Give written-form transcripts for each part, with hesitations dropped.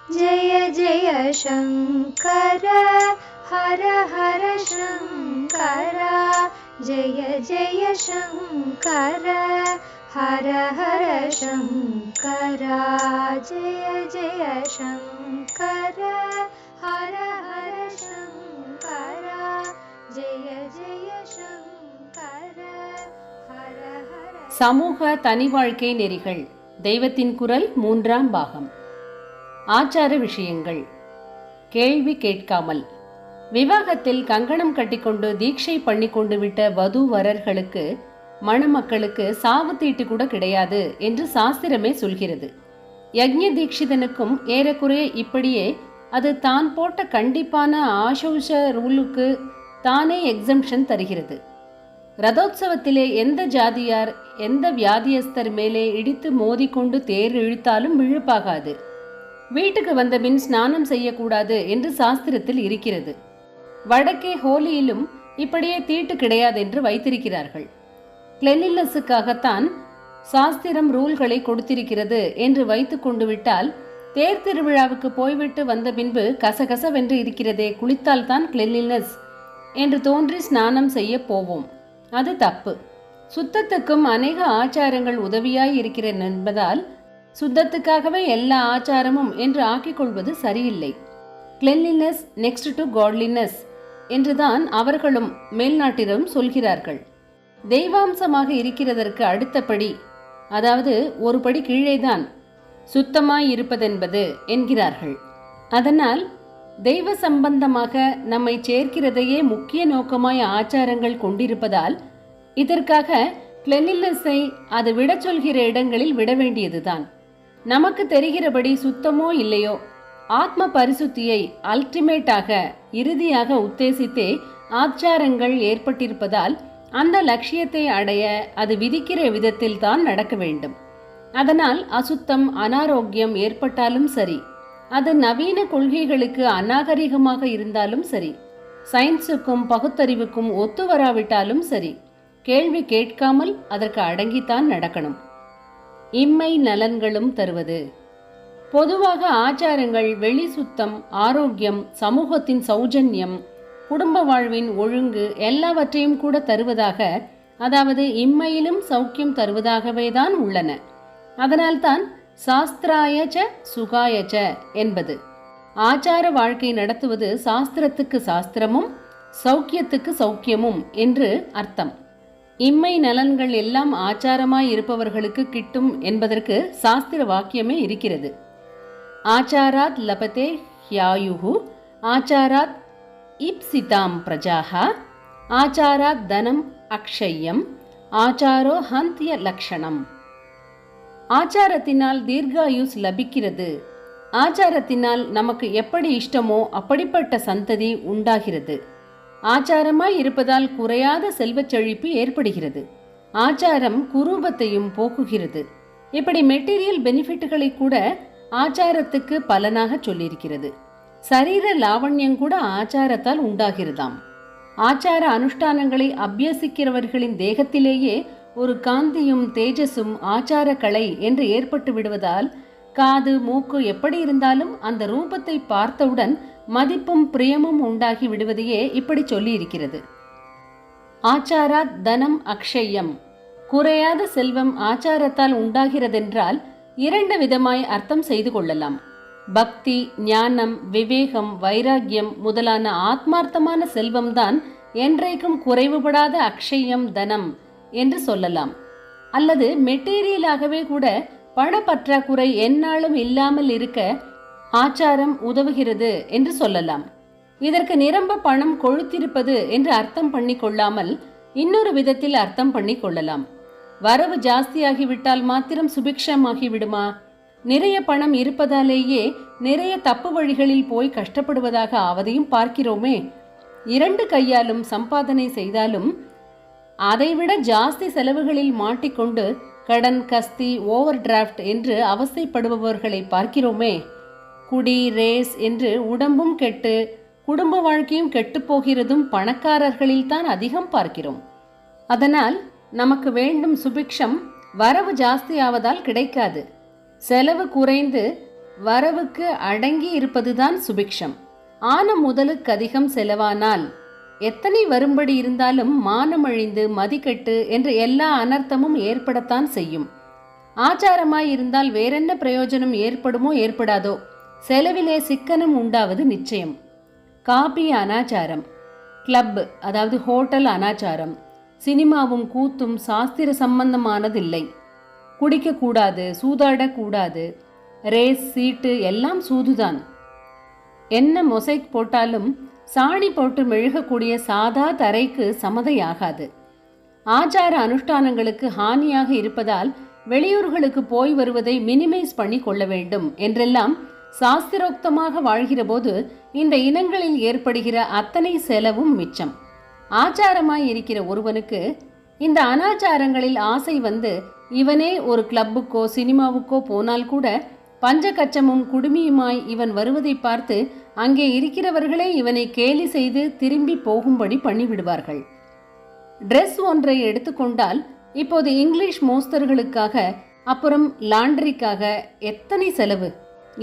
जय जय शङ्कर हर हर शङ्कर जय जय शङ्कर हर हर शङ्कर जय जय शङ्कर हर हर शङ्कर जय जय शङ्कर हर हर. சமூக தனி வாழ்க்கை நெறிகள் தெய்வத்தின் குரல் 3ஆம் பாகம். ஆச்சார விஷயங்கள். கேள்வி கேட்காமல். விவாகத்தில் கங்கணம் கட்டிக்கொண்டு தீட்சை பண்ணி கொண்டு விட்ட வதூவரர்களுக்கு மணமக்களுக்கு சாவு தீட்டு கூட கிடையாது என்று சாஸ்திரமே சொல்கிறது. யக்ஞ தீட்சிதனுக்கும் ஏறக்குறைய இப்படியே அது தான் போட்ட கண்டிப்பான ஆசௌஷ ரூலுக்கு தானே எக்ஸம்ஷன் தருகிறது. ரதோத்சவத்திலே எந்த ஜாதியார் எந்த வியாதியஸ்தர் மேலே இடித்து மோதிக்கொண்டு தேர் இழுத்தாலும் விழுப்பாகாது. வீட்டுக்கு வந்த பின் ஸ்நானம் செய்யக்கூடாது என்று சாஸ்திரத்தில் இருக்கிறது. வடக்கே ஹோலியிலும் இப்படியே தீட்டு கிடையாது என்று வைத்திருக்கிறார்கள். கிளென்லினஸுக்காகத்தான் சாஸ்திரம் ரூல்களை கொடுத்திருக்கிறது என்று வைத்து கொண்டு விட்டால் தேர் திருவிழாவுக்கு போய்விட்டு வந்த பின்பு கசகசவென்று இருக்கிறதே, குளித்தால்தான் கிளென்லினஸ் என்று தோன்றி ஸ்நானம் செய்ய போவோம். அது தப்பு. சுத்தத்துக்கும் அநேக ஆச்சாரங்கள் உதவியாய் இருக்கிறது என்பதால் சுத்தத்துக்காகவே எல்லா ஆச்சாரமும் என்று ஆக்கிக்கொள்வது சரியில்லை. கிளென்லினஸ் நெக்ஸ்ட் டு காட்லினஸ் என்றுதான் அவர்களும் மேல்நாட்டிலும் சொல்கிறார்கள். தெய்வாம்சமாக இருக்கிறதற்கு அடுத்தபடி, அதாவது ஒரு படி கீழேதான் சுத்தமாய் இருப்பதென்பது என்கிறார்கள். அதனால் தெய்வ சம்பந்தமாக நம்மை சேர்க்கிறதையே முக்கிய நோக்கமாய் ஆச்சாரங்கள் கொண்டிருப்பதால் இதற்காக கிளென்லினஸை அது விட சொல்கிற இடங்களில் விட வேண்டியதுதான். நமக்கு தெரிகிறபடி சுத்தமோ இல்லையோ, ஆத்ம பரிசுத்தியை அல்டிமேட்டாக இறுதியாக உத்தேசித்தே ஆச்சாரங்கள் ஏற்பட்டிருப்பதால் அந்த லட்சியத்தை அடைய அது விதிக்கிற விதத்தில் தான் நடக்க வேண்டும். அதனால் அசுத்தம் அனாரோக்கியம் ஏற்பட்டாலும் சரி, அது நவீன கொள்கைகளுக்கு அநாகரிகமாக இருந்தாலும் சரி, சயின்ஸுக்கும் பகுத்தறிவுக்கும் ஒத்து வராவிட்டாலும் சரி, கேள்வி கேட்காமல் அதற்கு அடங்கித்தான் நடக்கணும். இம்மை நலன்களும் தருவது. பொதுவாக ஆச்சாரங்கள் வெளி சுத்தம், ஆரோக்கியம், சமூகத்தின் சௌஜன்யம், குடும்ப வாழ்வின் ஒழுங்கு எல்லாவற்றையும் கூட தருவதாக, அதாவது இம்மையிலும் சௌக்கியம் தருவதாகவே தான் உள்ளன. அதனால்தான் சாஸ்திராயச்ச சுகாயச்ச என்பது. ஆச்சார வாழ்க்கை நடத்துவது சாஸ்திரத்துக்கு சாஸ்திரமும் சௌக்கியத்துக்கு சௌக்கியமும் என்று அர்த்தம். இம்மை நலன்கள் எல்லாம் ஆச்சாரமாய் இருப்பவர்களுக்கு கிட்டும் என்பதற்கு சாஸ்திர வாக்கியமே இருக்கிறது. ஆச்சாராத் லபதே ஹ்யாயுஹு ஆச்சாராத் இப்சிதாம் பிரஜாஹா ஆச்சாராத் தனம் அக்ஷயம் ஆச்சாரோ ஹந்திய லக்ஷணம். ஆச்சாரத்தினால் தீர்காயுஸ் லபிக்கிறது. ஆச்சாரத்தினால் நமக்கு எப்படி இஷ்டமோ அப்படிப்பட்ட சந்ததி உண்டாகிறது. ஆச்சாரமாய் இருப்பதால் குறையாத செல்வச் செழிப்பு ஏற்படுகிறது. ஆச்சாரம் குரூபத்தையும் போக்குகிறது. இப்படி மெட்டீரியல் பெனிஃபிட்டுகளை கூட ஆச்சாரத்துக்கு பலனாக சொல்லியிருக்கிறது. சரீர லாவண்யம் கூட ஆச்சாரத்தால் உண்டாகிறதாம். ஆச்சார அனுஷ்டானங்களை அபியசிக்கிறவர்களின் தேகத்திலேயே ஒரு காந்தியும் தேஜஸும் ஆச்சார கலை என்று ஏற்பட்டு விடுவதால் காது மூக்கு எப்படி இருந்தாலும் அந்த ரூபத்தை பார்த்தவுடன் மதிப்பும் பிரியமும் உண்டாகி விடுவதையே இப்படி சொல்லி இருக்கிறது. ஆச்சாராத் தனம் அக்ஷயம். குறையாத செல்வம் ஆச்சாரத்தால் உண்டாகிறதென்றால் 2 விதமாய் அர்த்தம் செய்து கொள்ளலாம். பக்தி, ஞானம், விவேகம், வைராக்கியம் முதலான ஆத்மார்த்தமான செல்வம்தான் என்றைக்கும் குறைவுபடாத அக்ஷயம் தனம் என்று சொல்லலாம். அல்லது மெட்டீரியலாகவே கூட பணப்பற்றாக்குறை எந்நாளும் இல்லாமல் இருக்க ஆச்சாரம் உதவுகிறது என்று சொல்லலாம். இதற்கு நிரம்ப பணம் கொழுத்திருப்பது என்று அர்த்தம் பண்ணி கொள்ளாமல் இன்னொரு விதத்தில் அர்த்தம் பண்ணி கொள்ளலாம். வரவு ஜாஸ்தியாகிவிட்டால் மாத்திரம் சுபிக்ஷமாகி விடுமா? நிறைய பணம் இருப்பதாலேயே நிறைய தப்பு வழிகளில் போய் கஷ்டப்படுவதாக ஆவதையும் பார்க்கிறோமே. 2 கையாலும் சம்பாதனை செய்தாலும் அதைவிட ஜாஸ்தி செலவுகளில் மாட்டிக்கொண்டு கடன், கஸ்தி, ஓவர் டிராஃப்ட் என்று அவஸ்தைப்படுபவர்களை பார்க்கிறோமே. குடி, ரேஸ் என்று உடம்பும் கெட்டு குடும்ப வாழ்க்கையும் கெட்டுப்போகிறதும் பணக்காரர்களில் தான் அதிகம் பார்க்கிறோம். அதனால் நமக்கு வேண்டும் சுபிக்ஷம் வரவு ஜாஸ்தியாவதால் கிடைக்காது. செலவு குறைந்து வரவுக்கு அடங்கி இருப்பதுதான் சுபிக்ஷம். ஆன முதலுக்கு அதிகம் செலவானால் எத்தனை வரும்படி இருந்தாலும் மானமழிந்து மதிக்கெட்டு என்ற எல்லா அனர்த்தமும் ஏற்படத்தான் செய்யும். ஆச்சாரமாய் இருந்தால் வேறென்ன பிரயோஜனம் ஏற்படுமோ ஏற்படாதோ, செலவிலே சிக்கனம் உண்டாவது நிச்சயம். காபி அனாச்சாரம், கிளப் அதாவது ஹோட்டல் அனாச்சாரம், சினிமாவும் கூத்தும் சாஸ்திர சம்பந்தமானதில்லை. குடிக்கக்கூடாது, சூதாடக்கூடாது, ரேஸ் சீட்டு எல்லாம் சூதுதான். என்ன மொசைக் போட்டாலும் சாணி போட்டு மெழுகக்கூடிய சாதா தரைக்கு சமதையாகாது. ஆச்சார அனுஷ்டானங்களுக்கு ஹானியாக இருப்பதால் வெளியூர்களுக்கு போய் வருவதை மினிமைஸ் பண்ணி கொள்ள வேண்டும் என்றெல்லாம் சாஸ்திரோக்தமாக வாழ்கிற போது இந்த இனங்களில் ஏற்படுகிற அத்தனை செலவும் மிச்சம். ஆச்சாரமாய் இருக்கிற ஒருவனுக்கு இந்த அனாச்சாரங்களில் ஆசை வந்து இவனே ஒரு கிளப்புக்கோ சினிமாவுக்கோ போனால் கூட பஞ்சகச்சமும் குடுமியுமாய் இவன் வருவதை பார்த்து அங்கே இருக்கிறவர்களே இவனை கேலி செய்து திரும்பி போகும்படி பண்ணிவிடுவார்கள். ட்ரெஸ் ஒன்றை எடுத்துக்கொண்டால் இப்போது இங்கிலீஷ் மோஸ்தர்களுக்காக, அப்புறம் லாண்டரிக்காக எத்தனை செலவு.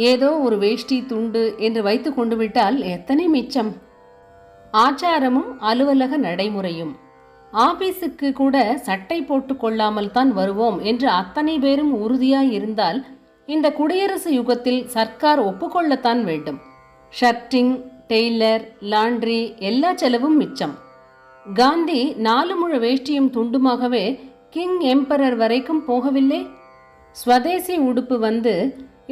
ஏதோ ஒரு வேஷ்டி துண்டு என்று வைத்து கொண்டு விட்டால் எத்தனை மிச்சம். ஆச்சாரமும் அலுவலக நடைமுறையும். ஆபீஸுக்கு கூட சட்டை போட்டு கொள்ளாமல் தான் வருவோம் என்று அத்தனை பேரும் உறுதியாய் இருந்தால் இந்த குடியரசு யுகத்தில் சர்க்கார் ஒப்புக்கொள்ளத்தான் வேண்டும். ஷர்ட்டிங், டெய்லர், லாண்ட்ரி எல்லா செலவும் மிச்சம். காந்தி 4 முழ வேஷ்டியும் துண்டுமாகவே கிங் எம்பரர் வரைக்கும் போகவில்லை. ஸ்வதேசி உடுப்பு வந்து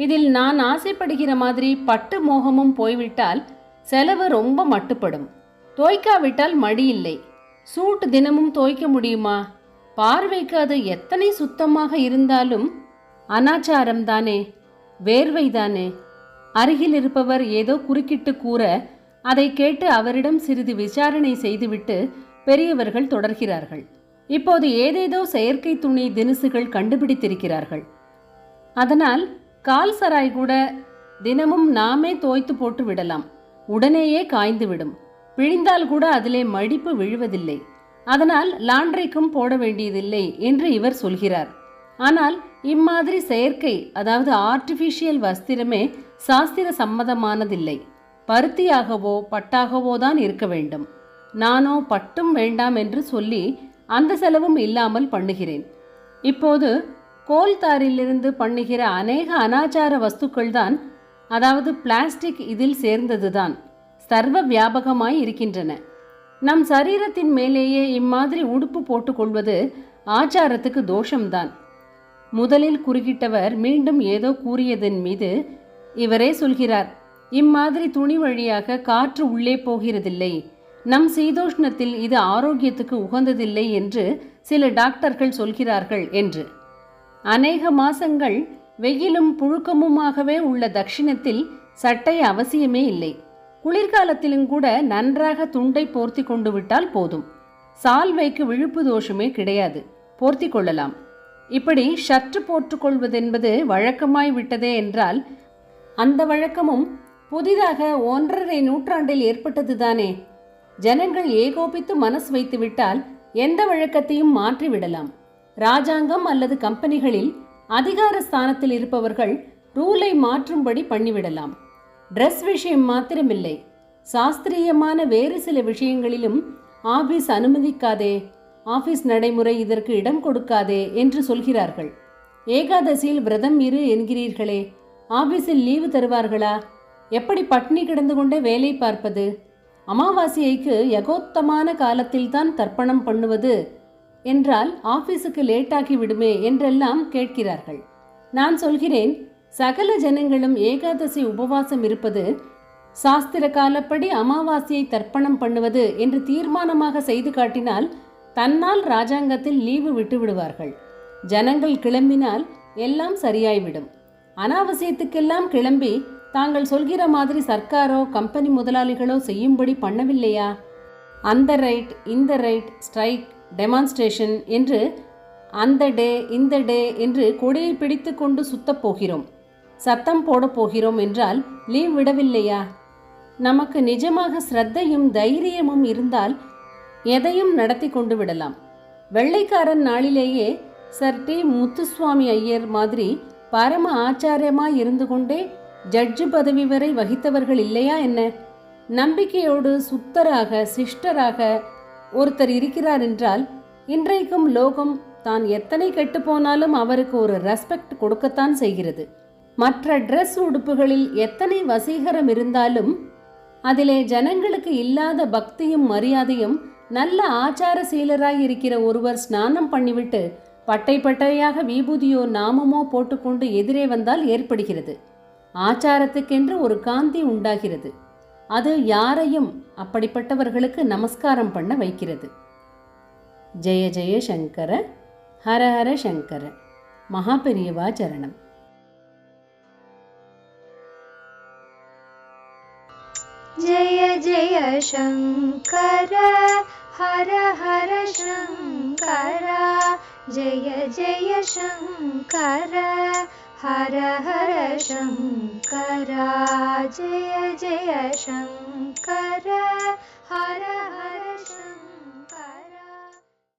இதில் நான் ஆசைப்படுகிற மாதிரி பட்டு மோகமும் போய்விட்டால் செலவு ரொம்ப மட்டுப்படும். தோய்க்காவிட்டால் மடி இல்லை. சூட் தினமும் தோய்க்க முடியுமா? பார்வைக்கு அது எத்தனை சுத்தமாக இருந்தாலும் அனாச்சாரம்தானே, வேர்வைதானே. அருகில் இருப்பவர் ஏதோ குறுக்கிட்டு கூற அதை கேட்டு அவரிடம் சிறிது விசாரணை செய்துவிட்டு பெரியவர்கள் தொடர்கிறார்கள். இப்போது ஏதேதோ செயற்கை துணி தினுசுகள் கண்டுபிடித்திருக்கிறார்கள். அதனால் கால் சராய் கூட தினமும் நாமே தோய்த்து போட்டு விடலாம். உடனேயே காய்ந்துவிடும். பிழிந்தால் கூட அதிலே மடிப்பு விழுவதில்லை. அதனால் லாண்ட்ரிக்கும் போட வேண்டியதில்லை என்று இவர் சொல்கிறார். ஆனால் இம்மாதிரி செயற்கை அதாவது ஆர்டிஃபிஷியல் வஸ்திரமே சாஸ்திர சம்மதமானதில்லை. பருத்தியாகவோ பட்டாகவோ தான் இருக்க வேண்டும். நானோ பட்டும் வேண்டாம் என்று சொல்லி அந்த செலவும் இல்லாமல் பண்ணுகிறேன். இப்போது கோல்தாரிலிருந்து பண்ணுகிற அநேக அனாச்சார வஸ்துக்கள் தான், அதாவது பிளாஸ்டிக் இதில் சேர்ந்ததுதான் சர்வ வியாபகமாய் இருக்கின்றன. நம் சரீரத்தின் மேலேயே இம்மாதிரி உடுப்பு போட்டுக்கொள்வது ஆச்சாரத்துக்கு தோஷம்தான். முதலில் குறுக்கிட்டவர் மீண்டும் ஏதோ கூறியதன் மீது இவரே சொல்கிறார், இம்மாதிரி துணி வழியாக காற்று உள்ளே போகிறதில்லை, நம் சீதோஷ்ணத்தில் இது ஆரோக்கியத்துக்கு உகந்ததில்லை என்று சில டாக்டர்கள் சொல்கிறார்கள் என்று. அநேக மாசங்கள் வெயிலும் புழுக்கமுமாகவே உள்ள தட்சிணத்தில் சட்டை அவசியமே இல்லை. குளிர்காலத்திலும் கூட நன்றாக துண்டை போர்த்தி கொண்டு விட்டால் போதும். சால்வைக்கு விழுப்பு தோஷமே கிடையாது, போர்த்தி கொள்ளலாம். இப்படி ஷர்ட் போட்டுக்கொள்வதென்பது வழக்கமாய் விட்டதே என்றால் அந்த வழக்கமும் புதிதாக 1.5 நூற்றாண்டில் ஏற்பட்டதுதானே. ஜனங்கள் ஏகோபித்து மனசு வைத்து விட்டால் எந்த வழக்கத்தையும் மாற்றிவிடலாம். ராஜாங்கம் அல்லது கம்பெனிகளில் அதிகார ஸ்தானத்தில் இருப்பவர்கள் ரூலை மாற்றும்படி பண்ணிவிடலாம். ட்ரெஸ் விஷயம் மாத்திரமில்லை, சாஸ்திரியமான வேறு சில விஷயங்களிலும் ஆபீஸ் அனுமதிக்காதே, ஆபீஸ் நடைமுறை இதற்கு இடம் கொடுக்காதே என்று சொல்கிறார்கள். ஏகாதசியில் விரதம் இரு என்கிறீர்களே, ஆபீஸில் லீவு தருவார்களா? எப்படி பட்னி கிடந்து கொண்டே வேலை பார்ப்பது? அமாவாசைக்கு யகோத்தமான காலத்தில்தான் தர்ப்பணம் பண்ணுவது என்றால் ஆபீஸுக்கு லேட்டாகி விடுமே என்றெல்லாம் கேட்கிறார்கள். நான் சொல்கிறேன், சகல ஜனங்களும் ஏகாதசி உபவாசம் இருப்பது, சாஸ்திர காலப்படி அமாவாசையை தர்ப்பணம் பண்ணுவது என்று தீர்மானமாக செய்து காட்டினால் தன்னால் ராஜாங்கத்தில் லீவு விட்டு விடுவார்கள். ஜனங்கள் கிளம்பினால் எல்லாம் சரியாய்விடும். அனாவசியத்துக்கெல்லாம் கிளம்பி தாங்கள் சொல்கிற மாதிரி சர்க்காரோ கம்பெனி முதலாளிகளோ செய்யும்படி பண்ணவில்லையா? அந்த ரைட், இந்த ரைட், ஸ்ட்ரைக், டெமான்ஸ்ட்ரேஷன் என்று அந்த டே இந்த டே என்று கொடியை பிடித்து கொண்டு சுத்தப் போகிறோம், சத்தம் போட போகிறோம் என்றால் லீவ் விடவில்லையா? நமக்கு நிஜமாக ஸ்ரத்தையும் தைரியமும் இருந்தால் எதையும் நடத்தி கொண்டு விடலாம். வெள்ளைக்காரன் நாளிலேயே சர் டி முத்துசுவாமி ஐயர் மாதிரி பரம ஆச்சாரியமாய் இருந்து கொண்டே ஜட்ஜு பதவி வரை வகித்தவர்கள் இல்லையா என்ன? நம்பிக்கையோடு சுத்தராக சிஷ்டராக ஒருத்தர் இருக்கிறார் என்றால் இன்றைக்கும் லோகம் தான் எத்தனை கெட்டு போனாலும் அவருக்கு ஒரு ரெஸ்பெக்ட் கொடுக்கத்தான் செய்கிறது. மற்ற ட்ரெஸ் உடுப்புகளில் எத்தனை வசீகரம் இருந்தாலும் அதிலே ஜனங்களுக்கு இல்லாத பக்தியும் மரியாதையும் நல்ல ஆச்சாரசீலராய் இருக்கிற ஒருவர் ஸ்நானம் பண்ணிவிட்டு பட்டை பட்டையாக விபூதியோ நாமமோ போட்டுக்கொண்டு எதிரே வந்தால் ஏற்படுகிறது. ஆச்சாரத்துக்கென்று ஒரு காந்தி உண்டாகிறது. அது யாரையும் அப்படிப்பட்டவர்களுக்கு நமஸ்காரம் பண்ண வைக்கிறது. ஜெய ஜெய சங்கர, ஹர ஹர சங்கர. மகாபெரியவா சரணம். जय जय शङ्कर हर हर शङ्कर जय जय शङ्कर हर हर शङ्कर जय जय शङ्कर हर हर